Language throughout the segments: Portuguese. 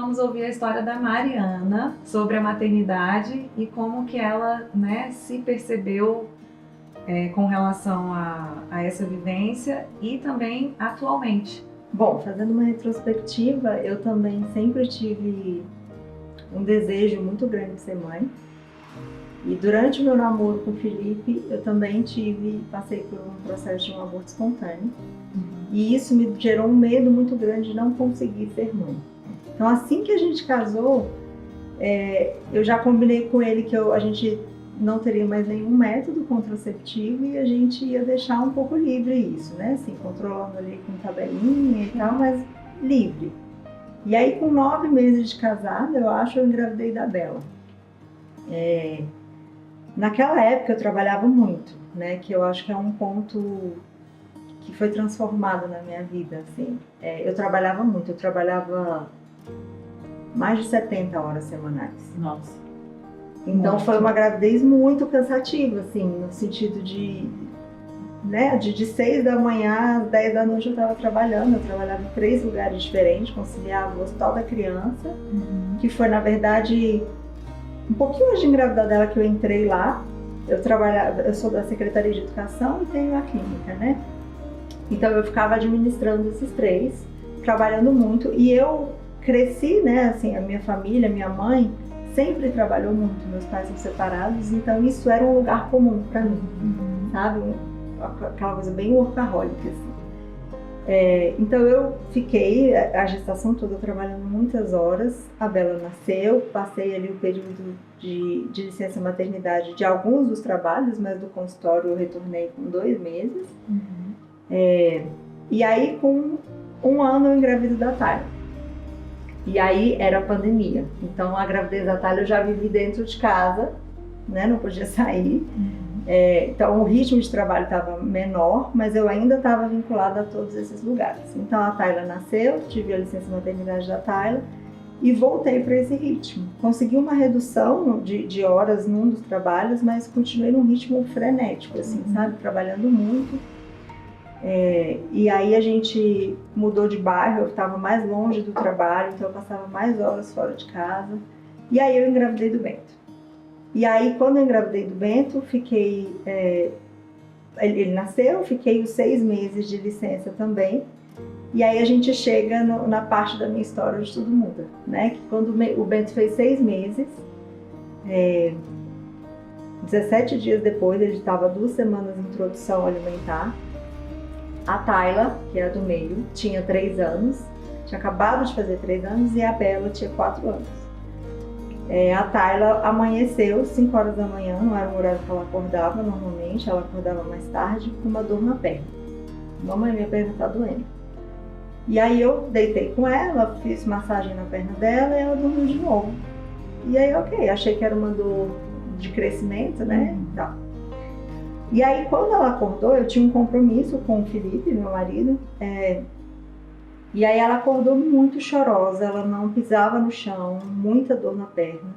vamos ouvir a história da Mariana sobre a maternidade e como que ela, né, se percebeu com relação a essa vivência e também atualmente. Bom, fazendo uma retrospectiva, eu também sempre tive um desejo muito grande de ser mãe. E durante o meu namoro com o Felipe, eu também passei por um processo de um aborto espontâneo. E isso me gerou um medo muito grande de não conseguir ser mãe. Então, assim que a gente casou, eu já combinei com ele que a gente não teria mais nenhum método contraceptivo e a gente ia deixar um pouco livre isso, né? Assim, controlando ali com tabelinha e tal, mas livre. E aí, com 9 meses de casada, eu engravidei da Bela. Naquela época, eu trabalhava muito, né? Que eu acho que é um ponto que foi transformado na minha vida, assim. Eu trabalhava muito, eu trabalhava mais de 70 horas semanais. Nossa. Então foi uma gravidez muito cansativa, assim, no sentido de 6 da manhã às 10 da noite eu estava trabalhando. Eu trabalhava em 3 lugares diferentes, conciliava o Hospital da Criança, que foi, na verdade, um pouquinho antes de engravidar dela que eu entrei lá. Eu sou da Secretaria de Educação e tenho a clínica, né? Então eu ficava administrando esses 3, trabalhando muito. E eu cresci, né, assim, a minha família, minha mãe, sempre trabalhou muito, meus pais são separados, então isso era um lugar comum para mim, sabe? Aquela coisa bem workaholic, assim. Então eu fiquei a gestação toda trabalhando muitas horas, a Bela nasceu, passei ali o período de licença maternidade de alguns dos trabalhos, mas do consultório eu retornei com 2 meses. E aí com 1 ano eu engravido da Thalia. E aí era a pandemia, então a gravidez da Thalia eu já vivi dentro de casa, né? Não podia sair. Então o ritmo de trabalho estava menor, mas eu ainda estava vinculada a todos esses lugares. Então a Thalia nasceu, tive a licença maternidade da Thalia e voltei para esse ritmo. Consegui uma redução de horas num dos trabalhos, mas continuei num ritmo frenético, assim, sabe? Trabalhando muito. E aí a gente mudou de bairro, eu estava mais longe do trabalho, então eu passava mais horas fora de casa. E aí eu engravidei do Bento. E aí quando eu engravidei do Bento, ele nasceu, fiquei os 6 meses de licença também. E aí a gente chega na parte da minha história onde tudo muda, né? Que quando o Bento fez 6 meses, 17 dias depois, ele estava 2 semanas de introdução alimentar. A Tayla, que era do meio, tinha 3 anos, tinha acabado de fazer 3 anos, e a Bela tinha 4 anos. A Tayla amanheceu 5 horas da manhã, não era o horário que ela acordava normalmente, ela acordava mais tarde com uma dor na perna. Mamãe, minha perna tá doendo. E aí eu deitei com ela, fiz massagem na perna dela e ela dormiu de novo. E aí, ok, achei que era uma dor de crescimento, né? Tá. E aí, quando ela acordou, eu tinha um compromisso com o Felipe, meu marido, e aí ela acordou muito chorosa, ela não pisava no chão, muita dor na perna.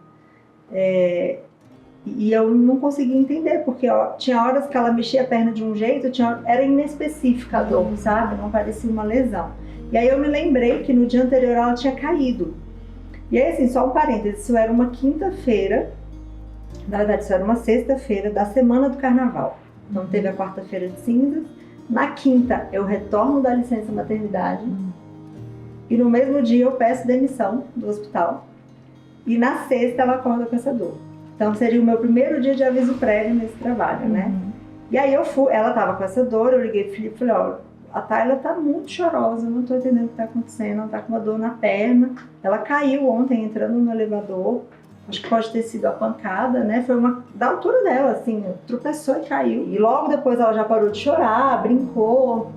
E eu não conseguia entender, porque tinha horas que ela mexia a perna de um jeito, era inespecífica a dor, sabe? Não parecia uma lesão. E aí eu me lembrei que no dia anterior ela tinha caído. E aí, assim, só um parênteses, isso era uma quinta-feira, na verdade isso era uma sexta-feira da semana do carnaval. Então teve a quarta-feira de cinzas, na quinta eu retorno da licença maternidade e no mesmo dia eu peço demissão do hospital e na sexta ela acorda com essa dor. Então seria o meu primeiro dia de aviso prévio nesse trabalho, né? E aí eu fui, ela tava com essa dor, eu liguei pro Felipe e falei, ó, a Tayla tá muito chorosa, eu não tô entendendo o que tá acontecendo, ela tá com uma dor na perna, ela caiu ontem entrando no elevador. Acho que pode ter sido a pancada, né? Foi da altura dela, assim, tropeçou e caiu. E logo depois ela já parou de chorar, brincou.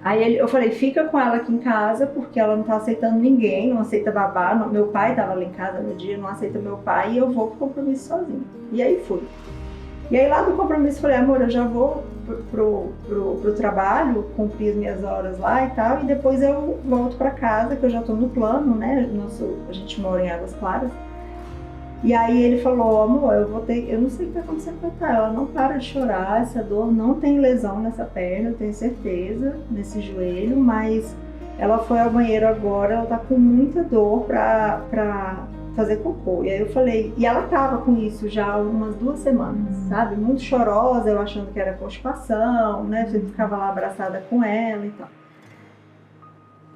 Aí eu falei, fica com ela aqui em casa, porque ela não tá aceitando ninguém, não aceita babá. Meu pai tava lá em casa no dia, não aceita meu pai, e eu vou pro compromisso sozinha. E aí fui. E aí lá do compromisso eu falei, amor, eu já vou pro trabalho, cumprir as minhas horas lá e tal, e depois eu volto pra casa, que eu já tô no plano, né? A gente mora em Águas Claras. E aí ele falou, amor, eu não sei o que tá acontecendo com a Tayla, ela não para de chorar, essa dor não tem lesão nessa perna, eu tenho certeza, nesse joelho, mas ela foi ao banheiro agora, ela tá com muita dor pra fazer cocô. E aí eu falei, e ela tava com isso já há umas 2 semanas, sabe? Muito chorosa, eu achando que era constipação, né? Eu ficava lá abraçada com ela e tal.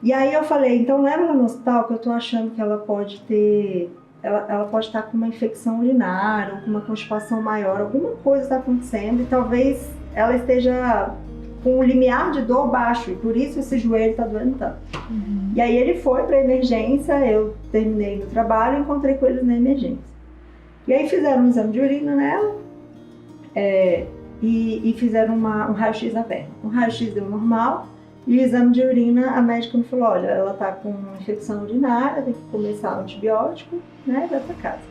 E aí eu falei, então leva ela no hospital, que eu tô achando que ela pode ter... Ela pode estar com uma infecção urinária, ou com uma constipação maior, alguma coisa está acontecendo e talvez ela esteja com o limiar de dor baixo e por isso esse joelho está doendo tanto. E aí ele foi para a emergência, eu terminei no trabalho e encontrei com eles na emergência. E aí fizeram um exame de urina nela e fizeram um raio-x na perna. O raio-x deu normal e o exame de urina, a médica me falou, olha, ela está com uma infecção urinária, tem que começar o antibiótico, né, vai para casa.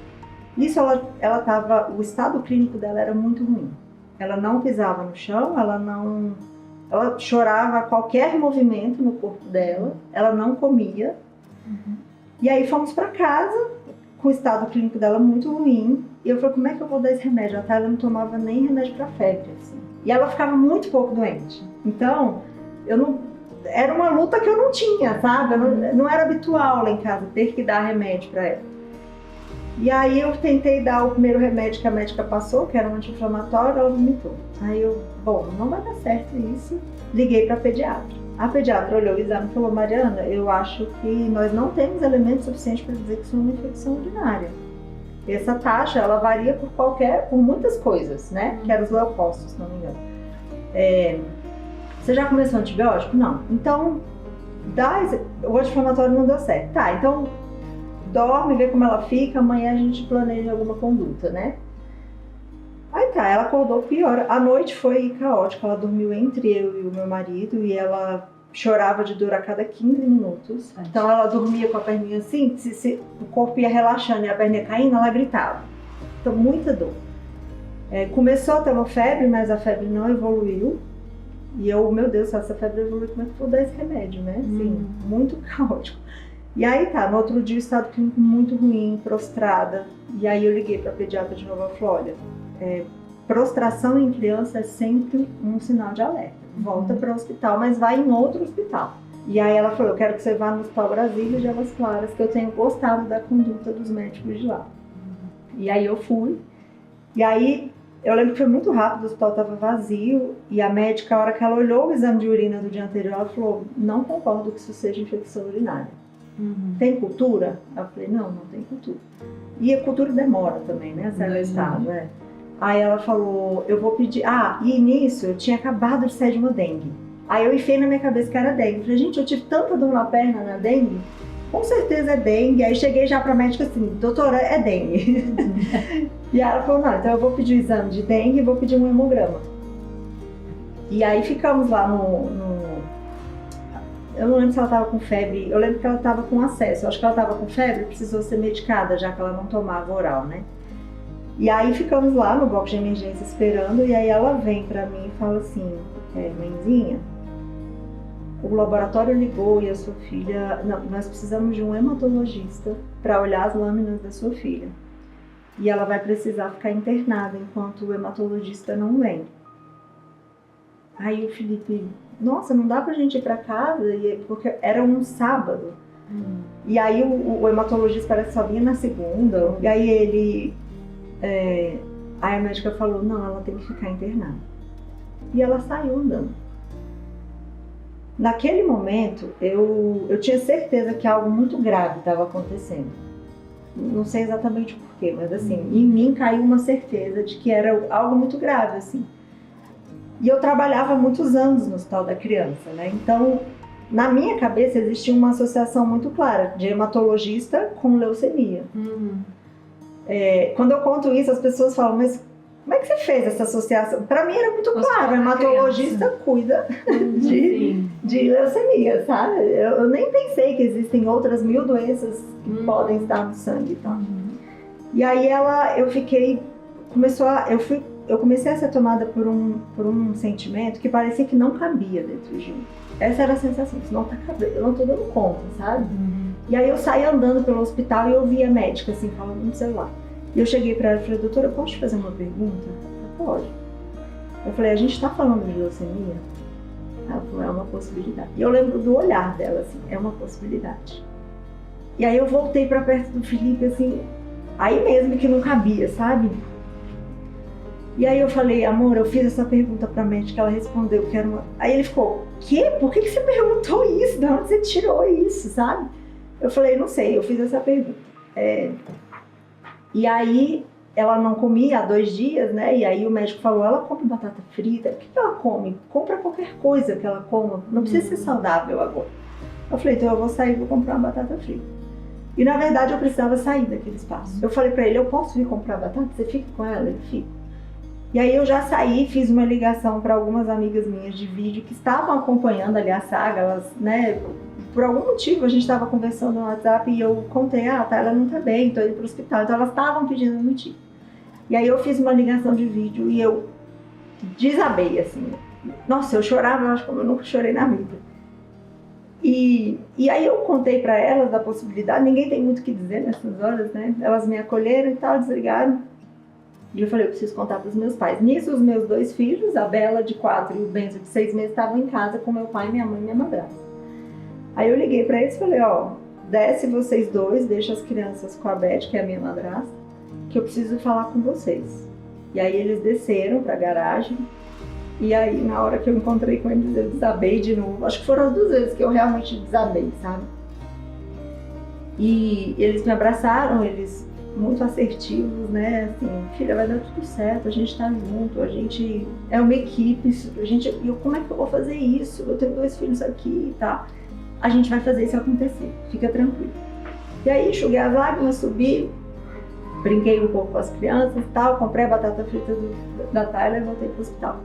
Isso ela tava, o estado clínico dela era muito ruim. Ela não pisava no chão, ela chorava a qualquer movimento no corpo dela, ela não comia. E aí fomos para casa, com o estado clínico dela muito ruim, e eu falei, como é que eu vou dar esse remédio? Ela não tomava nem remédio para febre, assim. E ela ficava muito pouco doente. Então, era uma luta que eu não tinha, sabe? Não era habitual lá em casa ter que dar remédio para ela. E aí eu tentei dar o primeiro remédio que a médica passou, que era um anti-inflamatório, ela vomitou. Aí eu, bom, não vai dar certo isso. Liguei para a pediatra. A pediatra olhou o exame e falou, Mariana, eu acho que nós não temos elementos suficientes para dizer que isso é uma infecção urinária. Essa taxa, ela varia por muitas coisas, né? Que eram os leucócitos, se não me engano. Você já começou antibiótico? Não. Então, o anti-inflamatório não deu certo. Tá, então dorme, vê como ela fica, amanhã a gente planeja alguma conduta, né? Aí tá, ela acordou pior. A noite foi caótica, ela dormiu entre eu e o meu marido e ela chorava de dor a cada 15 minutos. Então ela dormia com a perninha assim, se o corpo ia relaxando e a perninha caindo, ela gritava. Então muita dor. Começou a ter uma febre, mas a febre não evoluiu. E eu, meu Deus, se essa febre evoluiu, como é que eu vou dar esse remédio, né? Assim, muito caótico. E aí tá, no outro dia o estado clínico muito ruim, prostrada. E aí eu liguei pra pediatra de novo, ela falou, olha, prostração em criança é sempre um sinal de alerta. Volta para o hospital, mas vai em outro hospital. E aí ela falou, eu quero que você vá no Hospital Brasília de Águas Claras, que eu tenho gostado da conduta dos médicos de lá. E aí eu fui. E aí eu lembro que foi muito rápido, o hospital estava vazio. E a médica, a hora que ela olhou o exame de urina do dia anterior, ela falou, não concordo que isso seja infecção urinária. Tem cultura? Eu falei, não tem cultura. E a cultura demora também, né? Certo estado, Aí ela falou, eu vou pedir... e nisso eu tinha acabado de sair de uma dengue. Aí eu enfiei na minha cabeça que era dengue. Eu falei, gente, eu tive tanta dor na perna na dengue. Com certeza é dengue. Aí cheguei já pra médica assim, doutora, é dengue. E ela falou, não, então eu vou pedir o exame de dengue e vou pedir um hemograma. E aí ficamos lá eu não lembro se ela estava com febre, eu lembro que ela estava com acesso. Eu acho que ela estava com febre, precisou ser medicada, já que ela não tomava oral, né? E aí ficamos lá no bloco de emergência esperando, e aí ela vem pra mim e fala assim, mãezinha, o laboratório ligou e a sua filha... Não, nós precisamos de um hematologista para olhar as lâminas da sua filha. E ela vai precisar ficar internada enquanto o hematologista não vem. Aí o Felipe... Nossa, não dá pra gente ir pra casa, porque era um sábado. E aí o hematologista parece que só vinha na segunda. E aí ele... aí a médica falou, não, ela tem que ficar internada. E ela saiu andando. Naquele momento, eu tinha certeza que algo muito grave estava acontecendo. Não sei exatamente porquê, mas assim, em mim caiu uma certeza de que era algo muito grave, assim. E eu trabalhava há muitos anos no Hospital da Criança, né? Então, na minha cabeça existia uma associação muito clara de hematologista com leucemia. Quando eu conto isso, as pessoas falam, mas como é que você fez essa associação? Para mim era muito claro, o hematologista cuida de leucemia, sabe? Eu nem pensei que existem outras 1000 doenças que podem estar no sangue e tal. E aí eu comecei a ser tomada por um sentimento que parecia que não cabia dentro de mim. Essa era a sensação, isso não tá cabendo, eu não tô dando conta, sabe? E aí eu saí andando pelo hospital e eu vi a médica assim, falando no celular. E eu cheguei pra ela e falei, doutora, eu posso te fazer uma pergunta? Ela, pode. Eu falei, a gente tá falando de leucemia? Ela falou, é uma possibilidade. E eu lembro do olhar dela, assim, é uma possibilidade. E aí eu voltei pra perto do Felipe, assim, aí mesmo que não cabia, sabe? E aí eu falei, amor, eu fiz essa pergunta pra médica, ela respondeu que era uma... Aí ele ficou, quê? Por que você perguntou isso? De onde você tirou isso, sabe? Eu falei, não sei, eu fiz essa pergunta. E aí ela não comia há 2 dias, né? E aí o médico falou, ela come batata frita, o que ela come? Compra qualquer coisa que ela coma, não precisa ser saudável agora. Eu falei, então eu vou sair e vou comprar uma batata frita. E na verdade eu precisava sair daquele espaço. Eu falei pra ele, eu posso vir comprar batata? Você fica com ela? Ele fica. E aí eu já saí, fiz uma ligação para algumas amigas minhas de vídeo que estavam acompanhando ali a saga, elas, né, por algum motivo a gente estava conversando no WhatsApp e eu contei, tá, ela não tá bem, tô indo pro hospital, então elas estavam pedindo um motivo. E aí eu fiz uma ligação de vídeo e eu desabei, assim, nossa, eu chorava, eu acho que eu nunca chorei na vida. E aí eu contei para elas da possibilidade, ninguém tem muito o que dizer nessas horas, né, elas me acolheram e tal, desligaram. E eu falei, eu preciso contar para os meus pais. Nisso, os meus 2 filhos, a Bela de 4 e o Benzo de 6 meses, estavam em casa com meu pai, minha mãe e minha madrasta. Aí eu liguei para eles e falei, desce vocês 2, deixa as crianças com a Beth, que é a minha madrasta, que eu preciso falar com vocês. E aí eles desceram para a garagem. E aí, na hora que eu encontrei com eles, eu desabei de novo. Acho que foram as 2 vezes que eu realmente desabei, sabe? E eles me abraçaram, eles... muito assertivos, né, assim, filha, vai dar tudo certo, a gente tá junto, a gente é uma equipe, como é que eu vou fazer isso? Eu tenho 2 filhos aqui e tal, a gente vai fazer isso acontecer, fica tranquilo. E aí, enxuguei as lágrimas, subi, brinquei um pouco com as crianças e tal, comprei a batata frita da Tyler e voltei pro hospital.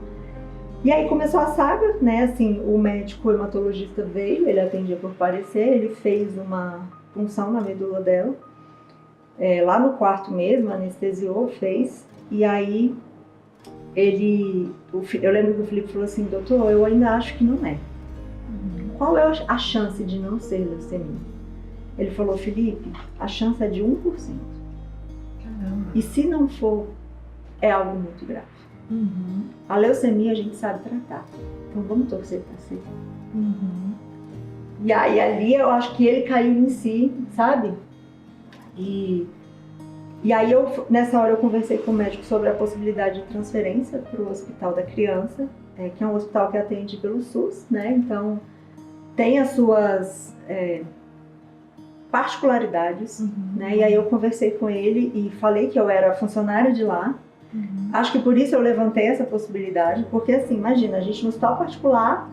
E aí começou a saga, né, assim, o médico hematologista veio, ele atendia por parecer, ele fez uma punção na medula dela, lá no quarto mesmo, anestesiou, fez, e aí eu lembro que o Felipe falou assim, doutor, eu ainda acho que não é. Qual é a chance de não ser leucemia? Ele falou, Felipe, a chance é de 1%. Caramba. E se não for, é algo muito grave. A leucemia a gente sabe tratar, então vamos torcer para ser. E aí ali eu acho que ele caiu em si, sabe? E aí, nessa hora, eu conversei com o médico sobre a possibilidade de transferência para o Hospital da Criança, que é um hospital que atende pelo SUS, né? Então, tem as suas particularidades, né? E aí eu conversei com ele e falei que eu era funcionária de lá. Acho que por isso eu levantei essa possibilidade, porque assim, imagina, a gente no hospital particular,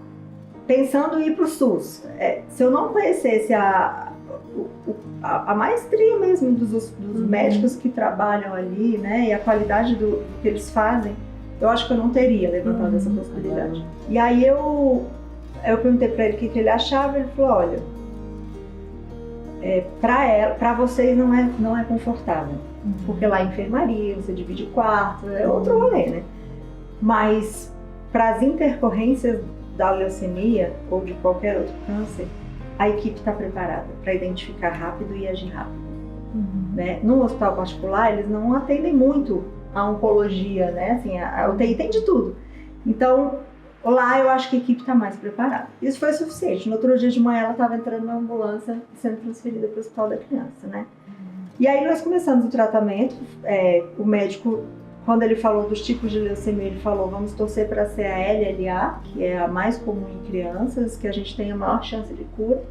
pensando em ir para o SUS. Se eu não conhecesse a maestria mesmo dos médicos que trabalham ali, né, e a qualidade do que eles fazem, eu acho que eu não teria levantado essa possibilidade. E aí eu perguntei para ele o que ele achava, ele falou, olha, para vocês não é confortável, porque lá é enfermaria, você divide o quarto, é outro rolê, né? Mas para as intercorrências da leucemia ou de qualquer outro câncer, a equipe está preparada para identificar rápido e agir rápido. Né? No hospital particular, eles não atendem muito a oncologia, né? Assim, a UTI tem de tudo. Então, lá eu acho que a equipe está mais preparada. Isso foi suficiente. No outro dia de manhã, ela estava entrando na ambulância e sendo transferida para o Hospital da Criança, né? E aí nós começamos o tratamento. O médico, quando ele falou dos tipos de leucemia, ele falou, vamos torcer para ser a LLA, que é a mais comum em crianças, que a gente tem a maior chance de cura.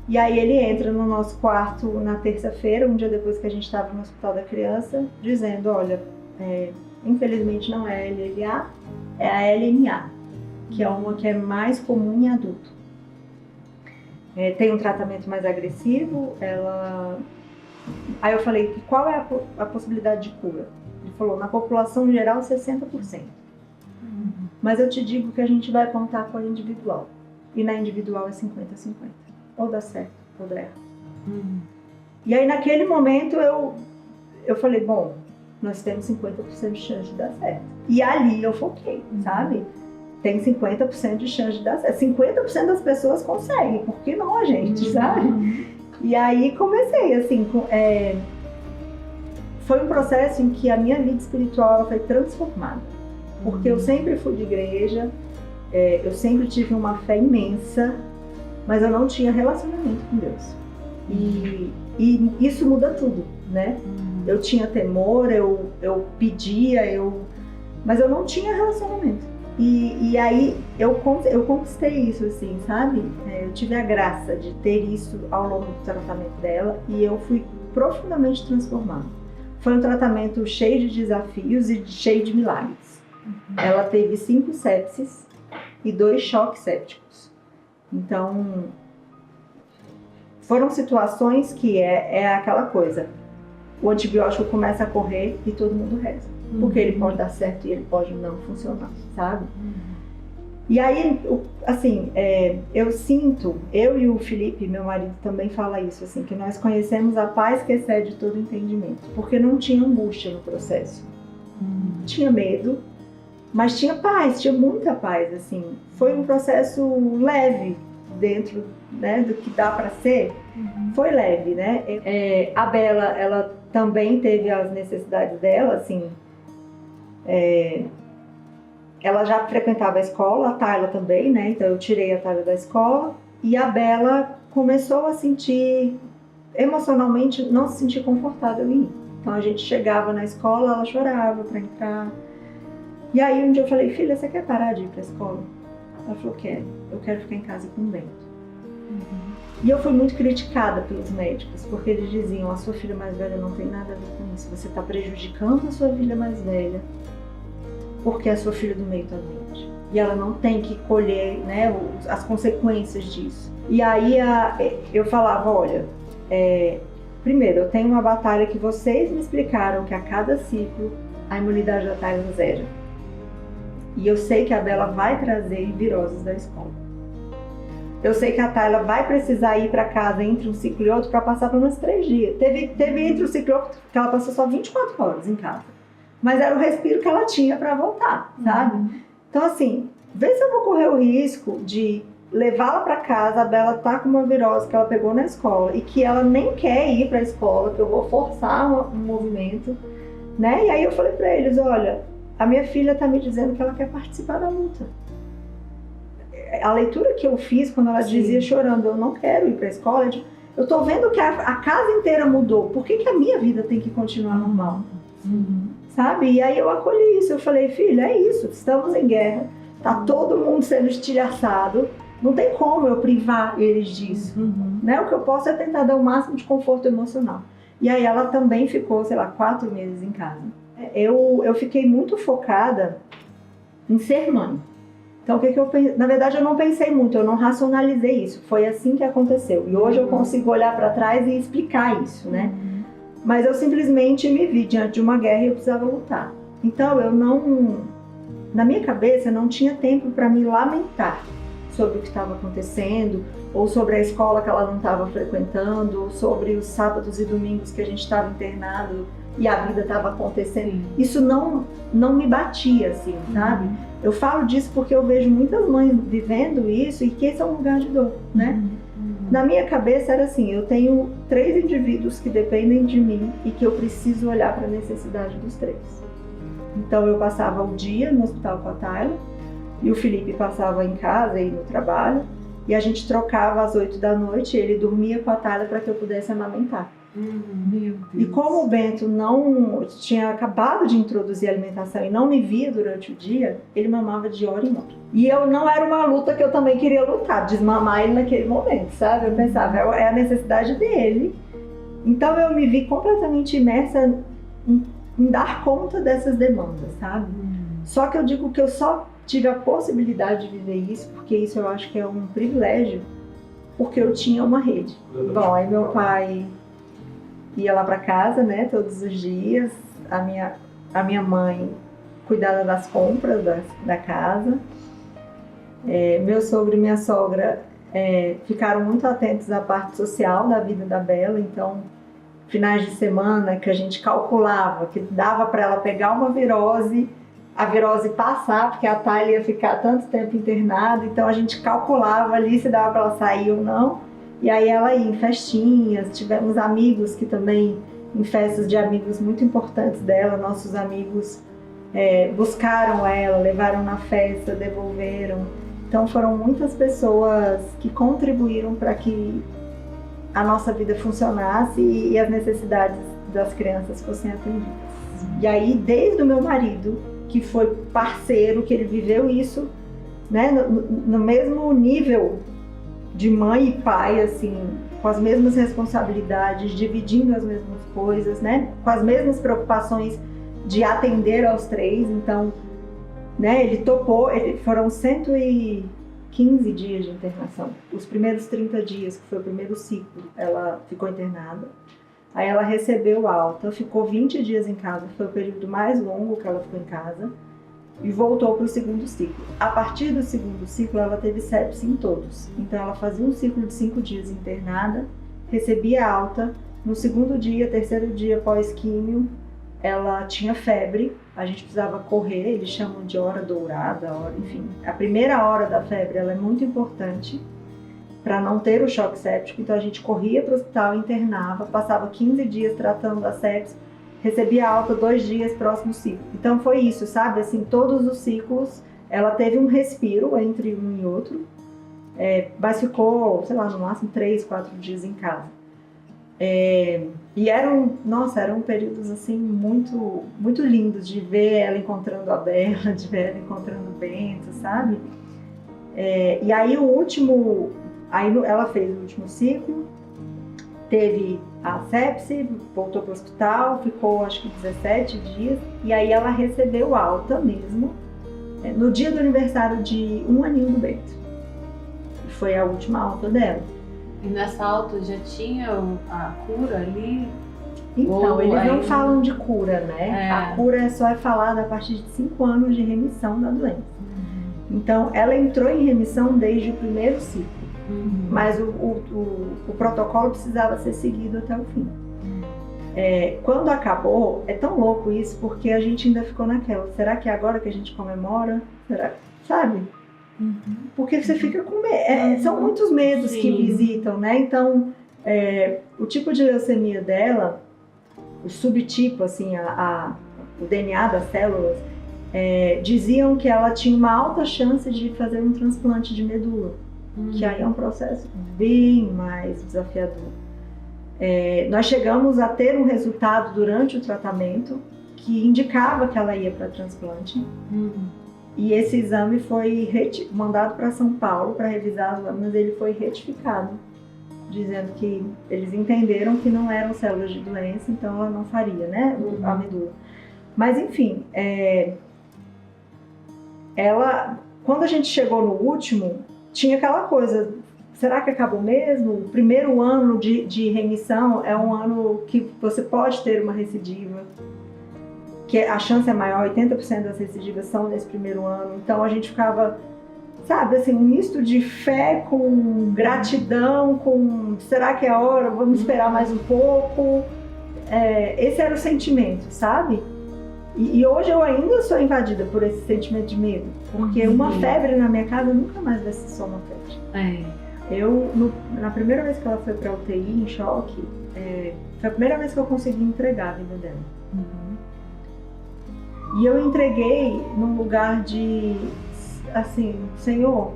E aí ele entra no nosso quarto na terça-feira, um dia depois que a gente estava no Hospital da Criança, dizendo, olha, infelizmente não é a LLA, é a LMA, que é uma que é mais comum em adulto. Tem um tratamento mais agressivo, Aí eu falei, qual é a possibilidade de cura? Ele falou, na população geral, 60%. Mas eu te digo que a gente vai contar com a individual. E na individual é 50-50. Ou dá certo, ou dá errado. E aí, naquele momento, eu falei, bom, nós temos 50% de chance de dar certo. E ali eu foquei, sabe? Tem 50% de chance de dar certo. 50% das pessoas conseguem, por que não a gente, sabe? E aí comecei, assim, foi um processo em que a minha vida espiritual foi transformada. Porque eu sempre fui de igreja, eu sempre tive uma fé imensa, mas eu não tinha relacionamento com Deus. E isso muda tudo, né? Eu tinha temor, eu pedia, mas eu não tinha relacionamento. E aí eu conquistei isso, assim, sabe? Eu tive a graça de ter isso ao longo do tratamento dela e eu fui profundamente transformada. Foi um tratamento cheio de desafios e cheio de milagres. Ela teve 5 sepses e 2 choques sépticos. Então, foram situações que é aquela coisa. O antibiótico começa a correr e todo mundo reza. Porque ele pode dar certo e ele pode não funcionar, sabe? E aí, assim, eu sinto, eu e o Felipe, meu marido, também fala isso, assim, que nós conhecemos a paz que excede todo entendimento. Porque não tinha angústia no processo. Tinha medo, mas tinha paz, tinha muita paz, assim. Foi um processo leve dentro, né, do que dá para ser. Foi leve, né? A Bela, ela também teve as necessidades dela, assim. Ela já frequentava a escola, a Tayla também, né? Então eu tirei a Tayla da escola e a Bela começou a sentir, emocionalmente, não se sentir confortável em ir. Então a gente chegava na escola, ela chorava para entrar. E aí um dia eu falei, filha, você quer parar de ir para a escola? Ela falou, eu quero ficar em casa com o Bento. E eu fui muito criticada pelos médicos, porque eles diziam, a sua filha mais velha não tem nada a ver com isso, você está prejudicando a sua filha mais velha, porque a sua filha do meio está doente. E ela não tem que colher, né, as consequências disso. E aí eu falava, olha, primeiro, eu tenho uma batalha que vocês me explicaram que a cada ciclo a imunidade da Tayla zera. E eu sei que a Bela vai trazer viroses da escola. Eu sei que a Tayla vai precisar ir para casa entre um ciclo e outro para passar por uns 3 dias. Teve entre um ciclo e outro que ela passou só 24 horas em casa. Mas era o respiro que ela tinha para voltar, sabe? Então, assim, vê se eu vou correr o risco de levá-la para casa, a Bela tá com uma virose que ela pegou na escola e que ela nem quer ir para a escola, que eu vou forçar um movimento, né? E aí eu falei para eles, olha, a minha filha tá me dizendo que ela quer participar da luta. A leitura que eu fiz quando ela dizia chorando, eu não quero ir para a escola, eu tô vendo que a casa inteira mudou, por que a minha vida tem que continuar normal? Sabe? E aí eu acolhi isso, eu falei, filha, é isso, estamos em guerra, tá todo mundo sendo estilhaçado, não tem como eu privar eles disso, né? O que eu posso é tentar dar o máximo de conforto emocional. E aí ela também ficou, sei lá, 4 meses em casa. Eu fiquei muito focada em ser mãe. Então, o que eu pensei? Na verdade, eu não pensei muito, eu não racionalizei isso. Foi assim que aconteceu. E hoje eu consigo olhar para trás e explicar isso, né? Mas eu simplesmente me vi diante de uma guerra e eu precisava lutar. Então, eu não... Na minha cabeça, não tinha tempo para me lamentar sobre o que estava acontecendo, ou sobre a escola que ela não estava frequentando, ou sobre os sábados e domingos que a gente estava internado e a vida estava acontecendo. Isso não me batia, assim, sabe? Eu falo disso porque eu vejo muitas mães vivendo isso e que esse é um lugar de dor, né? Na minha cabeça era assim, eu tenho 3 indivíduos que dependem de mim e que eu preciso olhar para a necessidade dos 3. Então eu passava o dia no hospital com a Tayla e o Felipe passava em casa e no trabalho e a gente trocava às 8 da noite e ele dormia com a Tayla para que eu pudesse amamentar. Meu Deus. E como o Bento não tinha acabado de introduzir a alimentação e não me via durante o dia, ele mamava de hora em hora. E eu não era uma luta que eu também queria lutar, desmamar ele naquele momento, sabe? Eu pensava, é a necessidade dele. Então eu me vi completamente imersa em dar conta dessas demandas, sabe? Só que eu digo que eu só tive a possibilidade de viver isso, porque isso eu acho que é um privilégio, porque eu tinha uma rede. Bom, aí meu pai ia lá para casa, né, todos os dias. A minha mãe cuidava das compras da casa. Meu sogro e minha sogra ficaram muito atentos à parte social da vida da Bela. Então, finais de semana que a gente calculava que dava para ela pegar uma virose, a virose passar, porque a Tayla ia ficar tanto tempo internada. Então, a gente calculava ali se dava para ela sair ou não. E aí ela ia em festinhas, tivemos amigos que também, em festas de amigos muito importantes dela, nossos amigos buscaram ela, levaram na festa, devolveram. Então foram muitas pessoas que contribuíram para que a nossa vida funcionasse e as necessidades das crianças fossem atendidas. E aí, desde o meu marido, que foi parceiro, que ele viveu isso, né, no mesmo nível de mãe e pai, assim, com as mesmas responsabilidades, dividindo as mesmas coisas, né, com as mesmas preocupações de atender aos 3. Então, né, ele topou, foram 115 dias de internação. Os primeiros 30 dias, que foi o primeiro ciclo, ela ficou internada. Aí ela recebeu alta, ficou 20 dias em casa, foi o período mais longo que ela ficou em casa, e voltou para o segundo ciclo. A partir do segundo ciclo, ela teve sepse em todos. Então ela fazia um ciclo de 5 dias internada, recebia alta. No segundo dia, terceiro dia pós-químio, ela tinha febre, a gente precisava correr, eles chamam de hora dourada, enfim. A primeira hora da febre ela é muito importante para não ter o choque séptico, então a gente corria para o hospital, internava, passava 15 dias tratando a sepse, recebia alta 2 dias, próximo ciclo. Então foi isso, sabe? Assim, todos os ciclos, ela teve um respiro entre um e outro, mas ficou, sei lá, no máximo 3, 4 dias em casa. E eram períodos assim muito, muito lindos de ver ela encontrando a Bela, de ver ela encontrando o Bento, sabe? E aí ela fez o último ciclo, teve a sepse, voltou para o hospital, ficou acho que 17 dias, e aí ela recebeu alta mesmo, no dia do aniversário de 1 aninho do Bento. Foi a última alta dela. E nessa alta já tinha a cura ali? Então, eles não falam de cura, né? A cura só é falada a partir de 5 anos de remissão da doença. Então, ela entrou em remissão desde o primeiro ciclo. Mas o protocolo precisava ser seguido até o fim. Quando acabou, é tão louco isso, porque a gente ainda ficou naquela. Será que é agora que a gente comemora? Sabe? Porque você fica com medo. São muitos medos que visitam, né? Então, o tipo de leucemia dela, o subtipo, assim, o DNA das células, diziam que ela tinha uma alta chance de fazer um transplante de medula. Que aí é um processo bem mais desafiador. Nós chegamos a ter um resultado durante o tratamento que indicava que ela ia para transplante. E esse exame foi mandado para São Paulo para revisar, mas ele foi retificado, dizendo que eles entenderam que não eram células de doença, então ela não faria, né, a medula. Mas enfim, quando a gente chegou no último, tinha aquela coisa, será que acabou mesmo? O primeiro ano de remissão é um ano que você pode ter uma recidiva, que a chance é maior, 80% das recidivas são nesse primeiro ano. Então a gente ficava, sabe, assim, um misto de fé com gratidão, com será que é a hora? Vamos esperar mais um pouco. Esse era o sentimento, sabe? E hoje eu ainda sou invadida por esse sentimento de medo, porque uma febre na minha casa nunca mais vai ser só uma febre. Na primeira vez que ela foi pra UTI, em choque, foi a primeira vez que eu consegui entregar a vida dela. E eu entreguei num lugar de, assim, Senhor,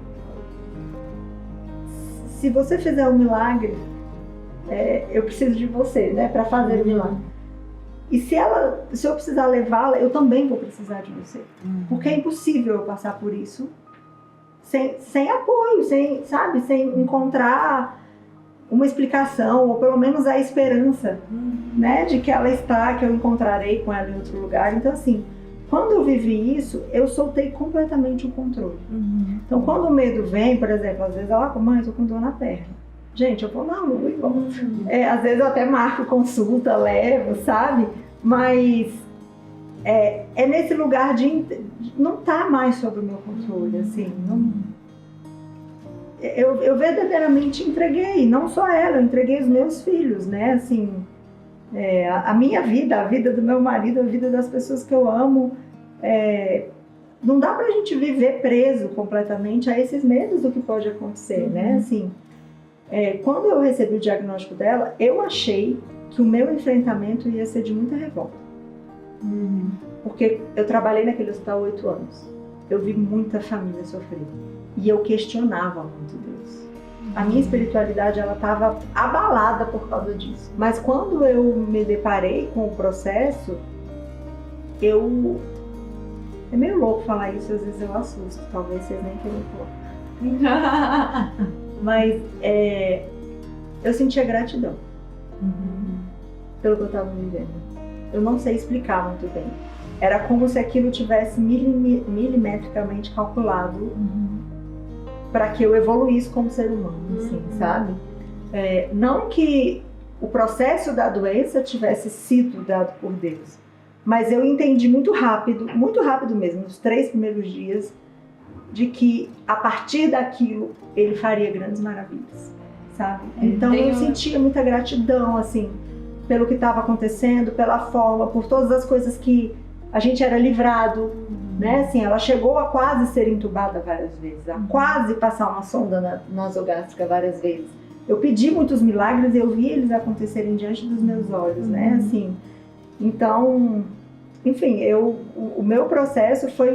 se você fizer um milagre, eu preciso de você, né, para fazer o milagre. E se eu precisar levá-la, eu também vou precisar de você. Porque é impossível eu passar por isso sem apoio, sem encontrar uma explicação, ou pelo menos a esperança, né, de que ela está, que eu encontrarei com ela em outro lugar. Então, assim, quando eu vivi isso, eu soltei completamente o controle. Então, quando o medo vem, por exemplo, às vezes ela fala, mãe, eu tô com dor na perna. Gente, eu vou na rua e volto. Às vezes eu até marco consulta, levo, sabe? Mas é nesse lugar de não tá mais sob o meu controle, assim. Eu verdadeiramente entreguei, não só ela, eu entreguei os meus filhos, né? Assim, a minha vida, a vida do meu marido, a vida das pessoas que eu amo. Não dá pra gente viver preso completamente a esses medos do que pode acontecer, né? Assim, quando eu recebi o diagnóstico dela, eu achei que o meu enfrentamento ia ser de muita revolta. Porque eu trabalhei naquele hospital 8 anos. Eu vi muita família sofrer. E eu questionava muito Deus. A minha espiritualidade, ela estava abalada por causa disso. Mas quando eu me deparei com o processo, é meio louco falar isso, às vezes eu assusto. Talvez vocês nem queiram falar. Mas eu sentia gratidão pelo que eu estava vivendo. Eu não sei explicar muito bem. Era como se aquilo tivesse milimetricamente calculado para que eu evoluísse como ser humano, assim, sabe? Não que o processo da doença tivesse sido dado por Deus, mas eu entendi muito rápido mesmo, nos 3 primeiros dias, de que a partir daquilo ele faria grandes maravilhas, sabe? Então eu sentia muita gratidão, assim, pelo que estava acontecendo, pela forma, por todas as coisas que a gente era livrado, né? Assim, ela chegou a quase ser entubada várias vezes, a quase passar uma sonda nasogástrica várias vezes. Eu pedi muitos milagres e eu vi eles acontecerem diante dos meus olhos, né? Assim, então, enfim, o meu processo foi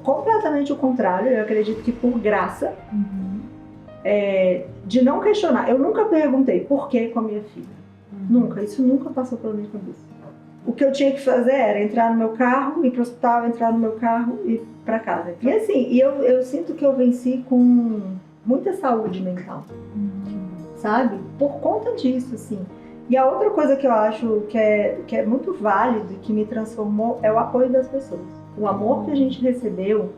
completamente o contrário. Eu acredito que por graça, de não questionar. Eu nunca perguntei por que com a minha filha. Nunca, isso nunca passou pela minha cabeça. O que eu tinha que fazer era entrar no meu carro, ir para o hospital, entrar no meu carro e ir para casa. E assim, eu sinto que eu venci com muita saúde mental, sabe? Por conta disso, assim. E a outra coisa que eu acho que é muito válido e que me transformou é o apoio das pessoas. O amor que a gente recebeu,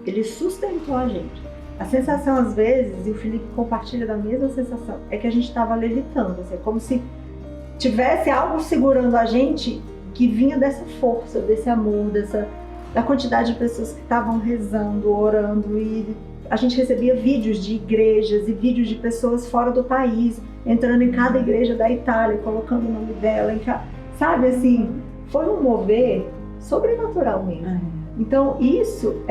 ele sustentou a gente. A sensação, às vezes, e o Felipe compartilha da mesma sensação, é que a gente estava levitando, assim, como se tivesse algo segurando a gente que vinha dessa força, desse amor, da quantidade de pessoas que estavam rezando, orando, e a gente recebia vídeos de igrejas e vídeos de pessoas fora do país, entrando em cada igreja da Itália, colocando o nome dela, sabe, assim, foi um mover sobrenatural mesmo. Então isso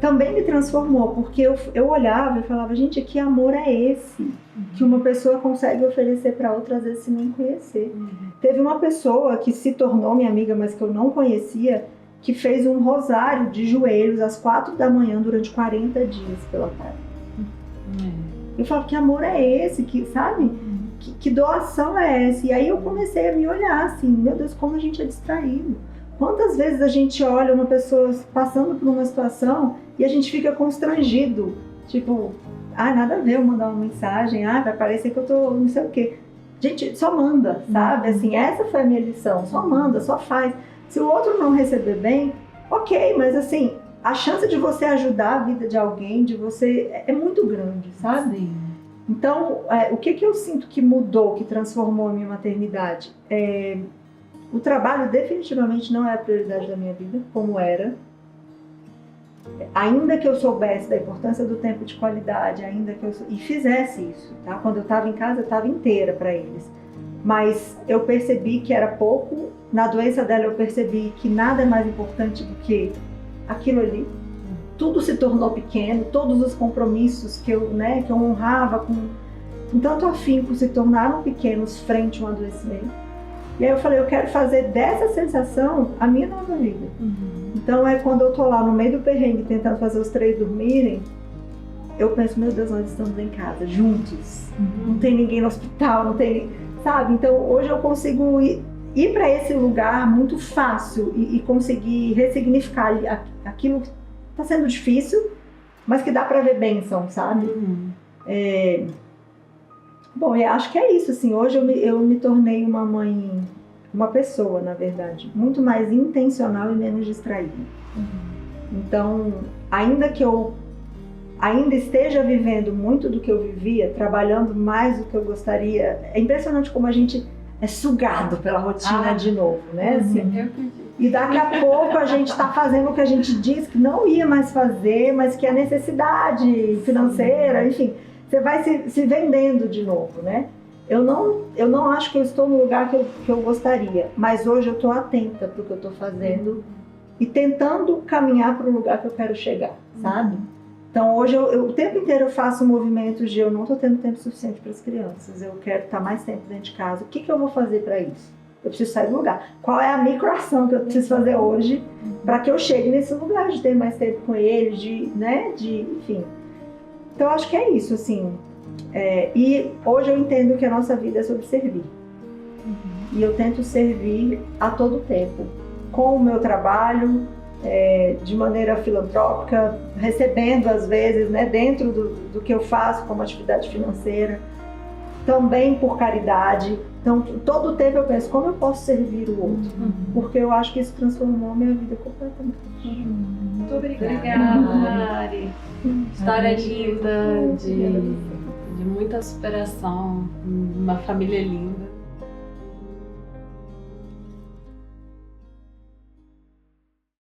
também me transformou, porque eu olhava e falava, gente, que amor é esse que uma pessoa consegue oferecer para outra, às vezes, sem nem conhecer. Teve uma pessoa que se tornou minha amiga, mas que eu não conhecia, que fez um rosário de joelhos às 4 da manhã durante 40 dias pela tarde. Eu falava, que amor é esse, que, sabe? Que doação é essa? E aí eu comecei a me olhar assim, meu Deus, como a gente é distraído. Quantas vezes a gente olha uma pessoa passando por uma situação e a gente fica constrangido, tipo, nada a ver eu mandar uma mensagem, vai parecer que eu tô não sei o quê. Gente, só manda, sabe? Assim, essa foi a minha lição, só manda, só faz. Se o outro não receber bem, ok, mas assim, a chance de você ajudar a vida de alguém, de você, é muito grande, sabe? Sim. Então, o que eu sinto que mudou, que transformou a minha maternidade? O trabalho definitivamente não é a prioridade da minha vida, como era. Ainda que eu soubesse da importância do tempo de qualidade, e fizesse isso, tá? Quando eu estava em casa, eu estava inteira para eles. Mas eu percebi que era pouco. Na doença dela, eu percebi que nada é mais importante do que aquilo ali. Tudo se tornou pequeno, todos os compromissos que eu honrava com tanto afinco se tornaram pequenos frente a um adoecimento. E aí eu falei, eu quero fazer dessa sensação a minha nova vida. Então quando eu tô lá no meio do perrengue tentando fazer os 3 dormirem, eu penso, meu Deus, nós estamos em casa, juntos. Não tem ninguém no hospital, não tem, sabe? Então hoje eu consigo ir para esse lugar muito fácil e conseguir ressignificar aquilo que está sendo difícil, mas que dá para ver bênção, sabe? Bom, eu acho que é isso, assim, hoje eu me tornei uma mãe, uma pessoa, na verdade, muito mais intencional e menos distraída. Então, ainda que eu esteja vivendo muito do que eu vivia, trabalhando mais do que eu gostaria, é impressionante como a gente é sugado pela rotina de novo, né? Assim, e daqui a pouco a gente está fazendo o que a gente disse que não ia mais fazer, mas que é necessidade financeira, enfim. Você vai se vendendo de novo, né? Eu não acho que eu estou no lugar que eu gostaria, mas hoje eu estou atenta para o que eu estou fazendo e tentando caminhar para o lugar que eu quero chegar, sabe? Então hoje o tempo inteiro eu faço movimentos de eu não estou tendo tempo suficiente para as crianças, eu quero estar mais tempo dentro de casa, o que eu vou fazer para isso? Eu preciso sair do lugar. Qual é a microação que eu preciso fazer hoje para que eu chegue nesse lugar de ter mais tempo com ele, enfim. Então, acho que é isso, assim. E hoje eu entendo que a nossa vida é sobre servir. E eu tento servir a todo tempo, com o meu trabalho, de maneira filantrópica, recebendo às vezes, né, dentro do que eu faço como atividade financeira, também por caridade. Então, todo o tempo eu penso, como eu posso servir o outro? Porque eu acho que isso transformou a minha vida completamente. Muito obrigada. Obrigada, Mari. História linda, de muita superação, uma família linda.